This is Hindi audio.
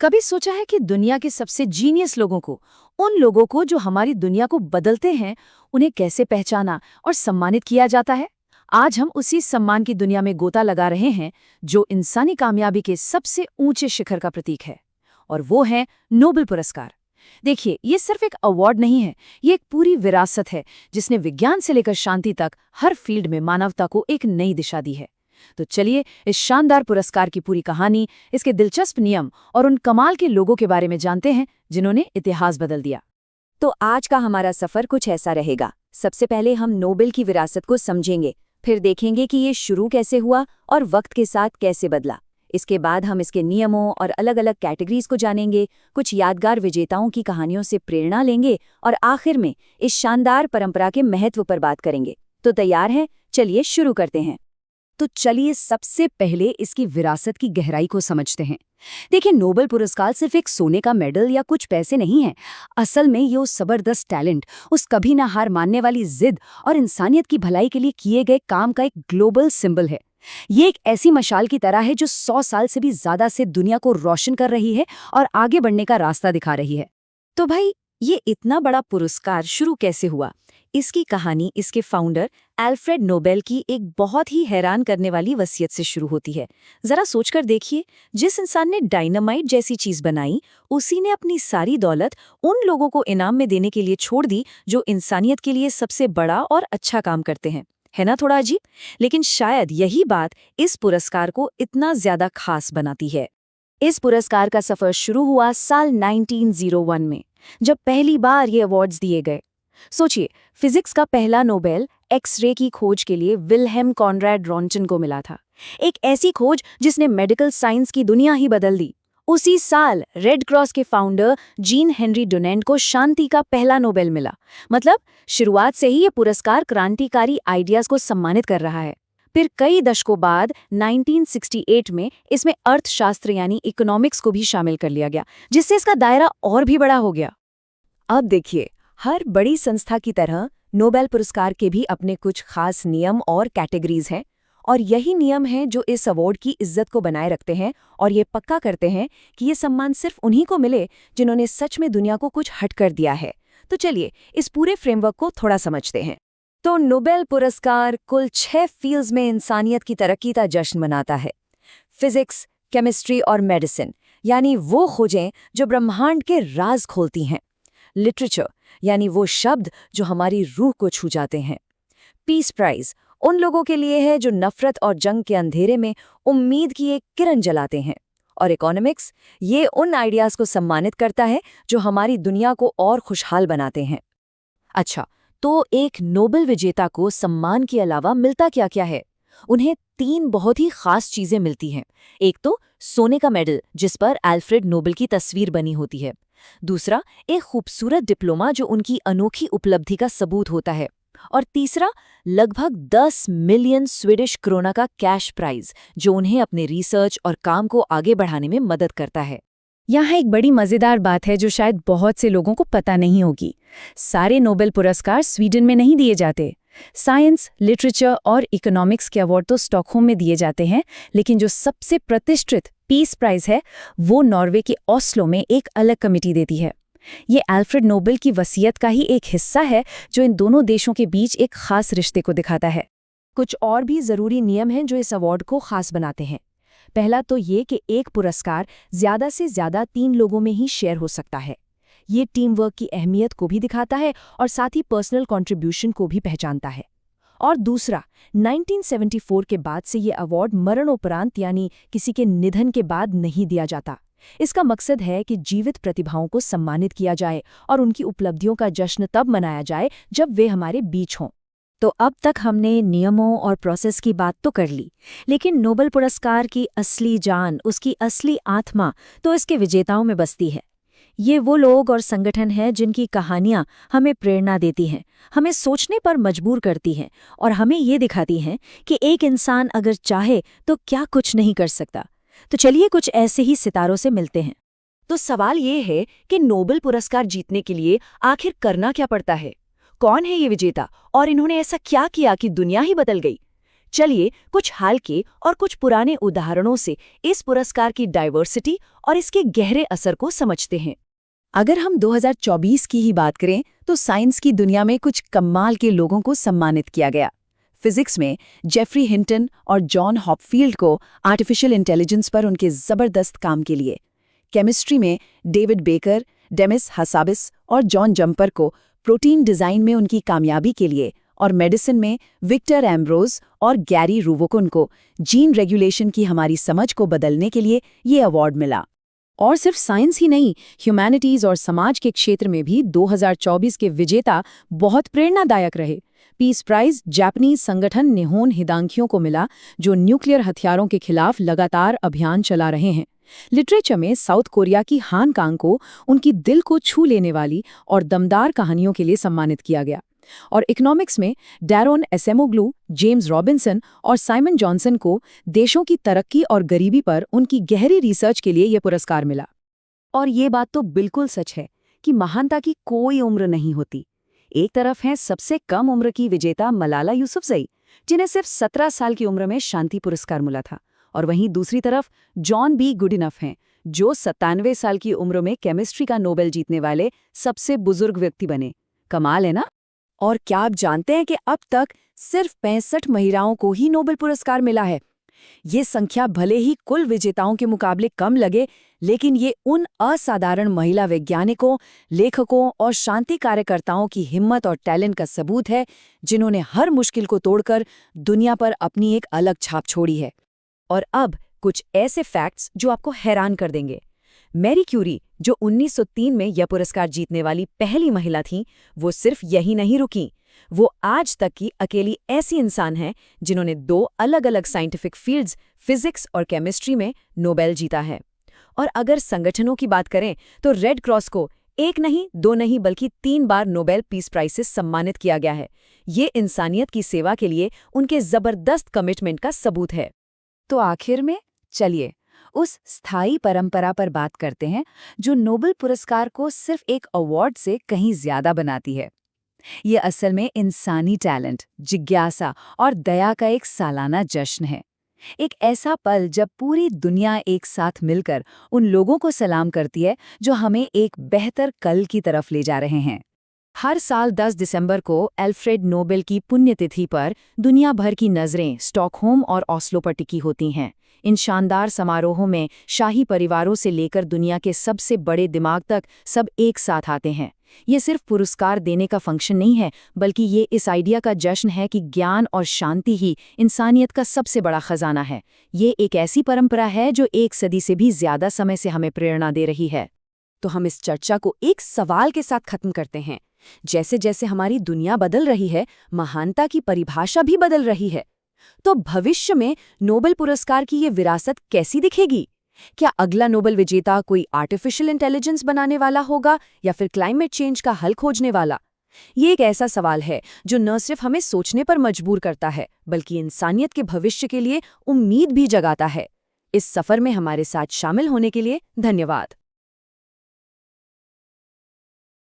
कभी सोचा है कि दुनिया के सबसे जीनियस लोगों को, उन लोगों को जो हमारी दुनिया को बदलते हैं, उन्हें कैसे पहचाना और सम्मानित किया जाता है? आज हम उसी सम्मान की दुनिया में गोता लगा रहे हैं जो इंसानी कामयाबी के सबसे ऊंचे शिखर का प्रतीक है, और वो है नोबेल पुरस्कार। देखिए, ये सिर्फ एक अवार्ड नहीं है, ये एक पूरी विरासत है जिसने विज्ञान से लेकर शांति तक हर फील्ड में मानवता को एक नई दिशा दी है। तो चलिए इस शानदार पुरस्कार की पूरी कहानी, इसके दिलचस्प नियम और उन कमाल के लोगों के बारे में जानते हैं जिन्होंने इतिहास बदल दिया। तो आज का हमारा सफर कुछ ऐसा रहेगा। सबसे पहले हम नोबेल की विरासत को समझेंगे, फिर देखेंगे कि ये शुरू कैसे हुआ और वक्त के साथ कैसे बदला। इसके बाद हम इसके नियमों और अलग अलग कैटेगरीज को जानेंगे, कुछ यादगार विजेताओं की कहानियों से प्रेरणा लेंगे और आखिर में इस शानदार परंपरा के महत्व पर बात करेंगे। तो तैयार हैं? चलिए शुरू करते हैं। तो चलिए सबसे पहले इसकी विरासत की गहराई को समझते हैं। देखिए, नोबेल पुरस्कार सिर्फ एक सोने का मेडल या कुछ पैसे नहीं है। असल में ये उस जबरदस्त टैलेंट, उस कभी ना हार मानने वाली जिद और इंसानियत की भलाई के लिए किए गए काम का एक ग्लोबल सिंबल है। ये एक ऐसी मशाल की तरह है जो 100 साल से भी ज्यादा से दुनिया को रोशन कर रही है और आगे बढ़ने का रास्ता दिखा रही है। तो भाई, ये इतना बड़ा पुरस्कार शुरू कैसे हुआ? इसकी कहानी इसके फाउंडर अल्फ्रेड नोबेल की एक बहुत ही हैरान करने वाली वसीयत से शुरू होती है। जरा सोचकर देखिए, जिस इंसान ने डायनामाइट जैसी चीज बनाई, उसी ने अपनी सारी दौलत उन लोगों को इनाम में देने के लिए छोड़ दी जो इंसानियत के लिए सबसे बड़ा और अच्छा काम करते हैं। है ना थोड़ा अजीब? लेकिन शायद यही बात इस पुरस्कार को इतना ज्यादा खास बनाती है। इस पुरस्कार का सफर शुरू हुआ साल 1901 में, जब पहली बार ये अवार्ड्स दिए गए। सोचिए, फिजिक्स का पहला नोबेल एक्स-रे की खोज के लिए विल्हेम कॉनराड रॉन्टन को मिला था। एक ऐसी खोज जिसने मेडिकल साइंस की दुनिया ही बदल दी। उसी साल रेड क्रॉस के फाउंडर जीन हेनरी डुनेंट को शांति का पहला नोबेल मिला। मतलब शुरुआत से ही ये पुरस्कार क्रांतिकारी आइडियाज को सम्मानित कर रहा है। फिर कई दशकों बाद 1968 में इसमें अर्थशास्त्र यानी इकोनॉमिक्स को भी शामिल कर लिया गया, जिससे इसका दायरा और भी बड़ा हो गया। अब देखिए, हर बड़ी संस्था की तरह नोबेल पुरस्कार के भी अपने कुछ खास नियम और कैटेगरीज हैं, और यही नियम हैं जो इस अवार्ड की इज्जत को बनाए रखते हैं और ये पक्का करते हैं कि ये सम्मान सिर्फ उन्हीं को मिले जिन्होंने सच में दुनिया को कुछ हट कर दिया है। तो चलिए इस पूरे फ्रेमवर्क को थोड़ा समझते हैं। तो नोबेल पुरस्कार कुल 6 फील्ड्स में इंसानियत की तरक्की का जश्न मनाता है। फिजिक्स, केमिस्ट्री और मेडिसिन, यानी वो खोजें जो ब्रह्मांड के राज खोलती हैं। लिटरेचर, यानी वो शब्द जो हमारी रूह को छू जाते हैं। पीस प्राइज उन लोगों के लिए है जो नफरत और जंग के अंधेरे में उम्मीद की एक किरण जलाते हैं। और इकोनॉमिक्स, ये उन आइडियाज को सम्मानित करता है जो हमारी दुनिया को और खुशहाल बनाते हैं। अच्छा, तो एक नोबेल विजेता को सम्मान के अलावा मिलता क्या क्या है? उन्हें 3 बहुत ही खास चीजें मिलती हैं। एक तो सोने का मेडल जिस पर अल्फ्रेड नोबेल की तस्वीर बनी होती है। दूसरा, एक खूबसूरत डिप्लोमा जो उनकी अनोखी उपलब्धि का सबूत होता है। और तीसरा, लगभग 10 मिलियन स्वीडिश क्रोना का कैश प्राइज जो उन्हें अपने रिसर्च और काम को आगे बढ़ाने में मदद करता है। यहाँ एक बड़ी मजेदार बात है जो शायद बहुत से लोगों को पता नहीं होगी। सारे नोबेल पुरस्कार स्वीडन में नहीं दिए जाते। साइंस, लिटरेचर और इकोनॉमिक्स के अवार्ड तो स्टॉकहोम में दिए जाते हैं, लेकिन जो सबसे प्रतिष्ठित पीस प्राइज है वो नॉर्वे के ओस्लो में एक अलग कमेटी देती है। ये अल्फ्रेड नोबेल की वसीयत का ही एक हिस्सा है जो इन दोनों देशों के बीच एक खास रिश्ते को दिखाता है। कुछ और भी जरूरी नियम हैं जो इस अवार्ड को खास बनाते हैं। पहला तो ये कि एक पुरस्कार ज्यादा से ज्यादा 3 लोगों में ही शेयर हो सकता है। ये टीम वर्क की अहमियत को भी दिखाता है और साथ ही पर्सनल कंट्रीब्यूशन को भी पहचानता है। और दूसरा, 1974 के बाद से ये अवार्ड मरणोपरांत यानी किसी के निधन के बाद नहीं दिया जाता। इसका मकसद है कि जीवित प्रतिभाओं को सम्मानित किया जाए और उनकी उपलब्धियों का जश्न तब मनाया जाए जब वे हमारे बीच हों। तो अब तक हमने नियमों और प्रोसेस की बात तो कर ली, लेकिन नोबेल पुरस्कार की असली जान, उसकी असली आत्मा तो इसके विजेताओं में बसती है। ये वो लोग और संगठन हैं जिनकी कहानियां हमें प्रेरणा देती हैं, हमें सोचने पर मजबूर करती हैं और हमें ये दिखाती हैं कि एक इंसान अगर चाहे तो क्या कुछ नहीं कर सकता। तो चलिए कुछ ऐसे ही सितारों से मिलते हैं। तो सवाल ये है कि नोबेल पुरस्कार जीतने के लिए आखिर करना क्या पड़ता है? कौन है ये विजेता और इन्होंने ऐसा क्या किया कि दुनिया ही बदल गई? चलिए कुछ हाल के और कुछ पुराने उदाहरणों से इस पुरस्कार की डाइवर्सिटी और इसके गहरे असर को समझते हैं। अगर हम 2024 की ही बात करें तो साइंस की दुनिया में कुछ कमाल के लोगों को सम्मानित किया गया। फिजिक्स में जेफरी हिंटन और जॉन हॉपफील्ड को आर्टिफिशियल इंटेलिजेंस पर उनके जबरदस्त काम के लिए, केमिस्ट्री में डेविड बेकर, डेमिस हासाबिस और जॉन जंपर को प्रोटीन डिजाइन में उनकी कामयाबी के लिए, और मेडिसिन में विक्टर एम्ब्रोज और गैरी रूवोकुन को जीन रेगुलेशन की हमारी समझ को बदलने के लिए ये अवार्ड मिला। और सिर्फ साइंस ही नहीं, ह्यूमैनिटीज और समाज के क्षेत्र में भी 2024 के विजेता बहुत प्रेरणादायक रहे। पीस प्राइज जापानीज संगठन निहोन हिदांकियों को मिला, जो न्यूक्लियर हथियारों के खिलाफ लगातार अभियान चला रहे हैं। लिटरेचर में साउथ कोरिया की हान कांग को उनकी दिल को छू लेने वाली और दमदार कहानियों के लिए सम्मानित किया गया। और इकोनॉमिक्स में डैरोन एसेमोग्लू, जेम्स रॉबिन्सन और साइमन जॉनसन को देशों की तरक्की और गरीबी पर उनकी गहरी रिसर्च के लिए यह पुरस्कार मिला। और ये बात तो बिल्कुल सच है कि महानता की कोई उम्र नहीं होती। एक तरफ है सबसे कम उम्र की विजेता मलाला यूसुफजई, जिन्हें सिर्फ 17 साल की उम्र में शांति पुरस्कार मिला था, और वहीं दूसरी तरफ जॉन बी गुडिनफ हैं, जो 97 साल की उम्र में केमिस्ट्री का नोबेल जीतने वाले सबसे बुजुर्ग व्यक्ति बने। कमाल है ना? और क्या आप जानते हैं कि अब तक सिर्फ 65 महिलाओं को ही नोबेल पुरस्कार मिला है। ये संख्या भले ही कुल विजेताओं के मुकाबले कम लगे, लेकिन ये उन असाधारण महिला वैज्ञानिकों, लेखकों और शांति कार्यकर्ताओं की हिम्मत और टैलेंट का सबूत है, जिन्होंने हर मुश्किल को तोड़कर दुनिया पर अपनी एक अलग छाप छोड़ी है। और अब कुछ ऐसे फैक्ट्स जो आपको हैरान कर देंगे। मैरी क्यूरी, जो 1903 में यह पुरस्कार जीतने वाली पहली महिला थीं, वो सिर्फ यही नहीं रुकीं। वो आज तक की अकेली ऐसी इंसान हैं जिन्होंने 2 अलग-अलग साइंटिफिक फील्ड्स, फिजिक्स और केमिस्ट्री में नोबेल जीता है। और अगर संगठनों की बात करें तो रेड क्रॉस को 1 नहीं, 2 नहीं, बल्कि 3 बार नोबेल पीस प्राइज से सम्मानित किया गया है। ये इंसानियत की सेवा के लिए उनके जबरदस्त कमिटमेंट का सबूत है। तो आखिर में चलिए उस स्थायी परंपरा पर बात करते हैं जो नोबेल पुरस्कार को सिर्फ एक अवार्ड से कहीं ज्यादा बनाती है। ये असल में इंसानी टैलेंट, जिज्ञासा और दया का एक सालाना जश्न है। एक ऐसा पल जब पूरी दुनिया एक साथ मिलकर उन लोगों को सलाम करती है जो हमें एक बेहतर कल की तरफ ले जा रहे हैं। हर साल 10 दिसंबर को एल्फ्रेड नोबेल की पुण्यतिथि पर दुनिया भर की नज़रें स्टॉकहोम और ऑस्लो पर टिकी होती हैं। इन शानदार समारोहों में शाही परिवारों से लेकर दुनिया के सबसे बड़े दिमाग तक सब एक साथ आते हैं। ये सिर्फ पुरस्कार देने का फंक्शन नहीं है, बल्कि ये इस आइडिया का जश्न है कि ज्ञान और शांति ही इंसानियत का सबसे बड़ा खजाना है। ये एक ऐसी परंपरा है जो 1 सदी से भी ज्यादा समय से हमें प्रेरणा दे रही है। तो हम इस चर्चा को एक सवाल के साथ खत्म करते हैं। जैसे जैसे हमारी दुनिया बदल रही है, महानता की परिभाषा भी बदल रही है। तो भविष्य में नोबेल पुरस्कार की ये विरासत कैसी दिखेगी? क्या अगला नोबेल विजेता कोई आर्टिफिशियल इंटेलिजेंस बनाने वाला होगा या फिर क्लाइमेट चेंज का हल खोजने वाला? ये एक ऐसा सवाल है जो न सिर्फ हमें सोचने पर मजबूर करता है, बल्कि इंसानियत के भविष्य के लिए उम्मीद भी जगाता है। इस सफर में हमारे साथ शामिल होने के लिए धन्यवाद।